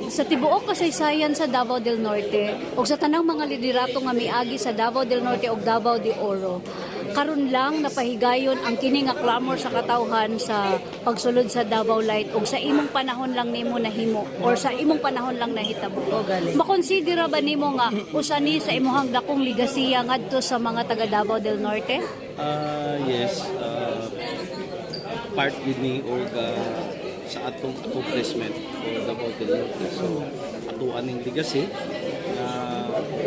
Sa tibuok kasaysayan sa Davao del Norte ug sa tanang mga liderato nga miagi sa Davao del Norte ug Davao de Oro, karon lang napahigayon ang kini nga clamor sa katawhan sa pagsulod sa Davao Light ug sa imong panahon lang nimo nahimo or sa imong panahon lang nahitabo. Makonsidera ba nimo nga usa ni sa imong dakong ligasiya ngadto sa mga taga Davao del Norte? Yes, part with me o sa atong accomplishment o Davao del Norte. So, atuan ng legacy na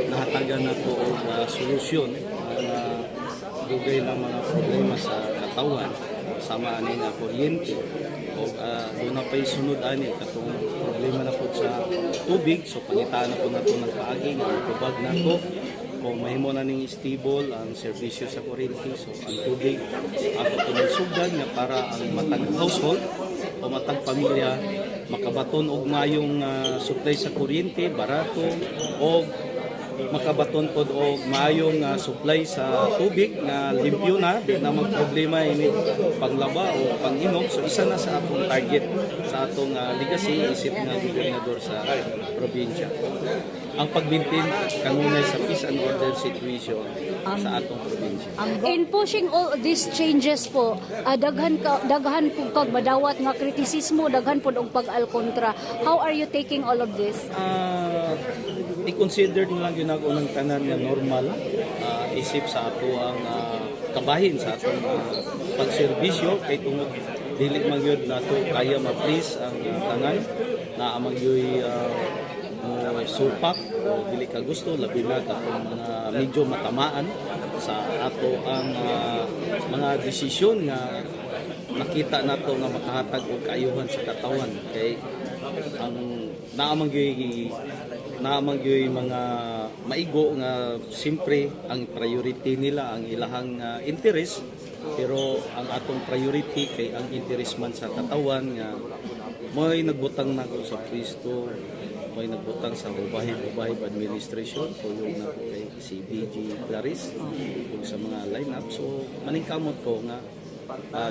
nahatagan na to og solusyon na dugay ng mga problema sa katawan sama ani nga kuryente o doon na pa'y sunod ani katong problema na po sa tubig. So pangitaan na po nato ng paagi nga tubag na to kung mahimo na ning stable ang serbisyo sa kuryente. So ang tubig ato po sugdan nga para ang matag household o matag pamilya makabaton og mayong supply sa kuryente barato o makabaton pod og mayong supply sa tubig nga limpyo na di na magproblema ini panglaba o panginom. So isa na sa atong target sa atong legacy isip nga gobernador sa probinsya ang pagbintin kanunay sa peace and order situation sa atong probinsya. In pushing all these changes po, daghan po kag madawat nga kritisismo, daghan po og pag-alkontra. How are you taking all of this? I-consider lang ginag-unang tanan nga normal isip sa ato ang kabahin sa atong pagserbisyo kay tungod dili man gyud nato kaya ma-please ang tanan na amagyoy supak o dili ka gusto labi na katong medyo matamaan sa ato ang mga desisyon nga nakita nato nga makahatag og kaayuhan sa katawan kay ang naamangyoy mga maigo nga simpre ang priority nila ang ilahang interest pero ang atong priority kay ang interest man sa katawan nga may nagbutang na sa pwesto may nagbutang sa Ubahib Administration yung na po kay CBG Clarice ug sa mga lineup. So maningkamot ko nga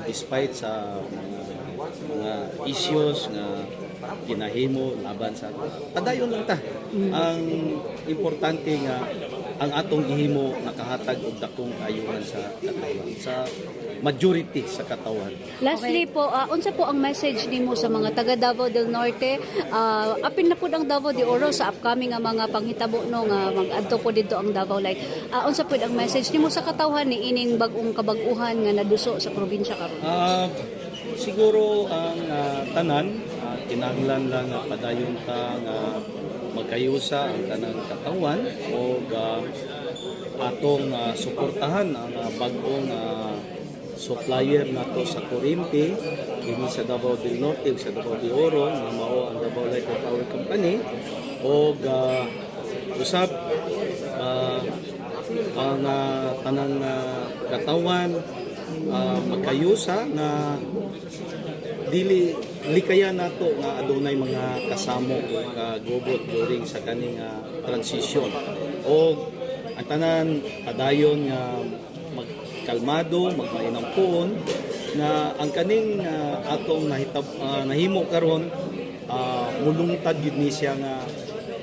despite sa mga issues nga kinahimo laban sa padayon lang ta. Ang importante nga ang atong gihimo nakahatag og dakong kaayuhan sa katawan sa majority sa katawan. Lastly po, unsa po ang message nimo sa mga taga Davao del Norte? Apin na po ang Davao de Oro sa upcoming nga mga panghitabo no nga mag-adto po dito ang Davao Light. Unsa po ang message nimo sa katawhan ni ining bag-ong kabag-uhan nga naduso sa probinsya karon? Siguro ang tanan kinahanglan lang nga padayon ta nga magkayusa ang tanang katawan o atong suportahan ang bag-ong supplier nato sa kuryente dinhi sa Davao del Norte ug sa Davao de Oro nga mao ang Davao Light Power Company o usab ang tanang katawan magkayusa na dili likaya nato nga adunay mga kasamo o kagubot during sa kaning transition o ang tanan padayon nga magkalmado magmainang puon na ang kaning atong nahimo karon mulungtad gyud ni siya nga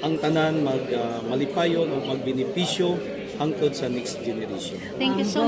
ang tanan malipayon o magbenepisyo hangtod sa next generation. Thank you so much.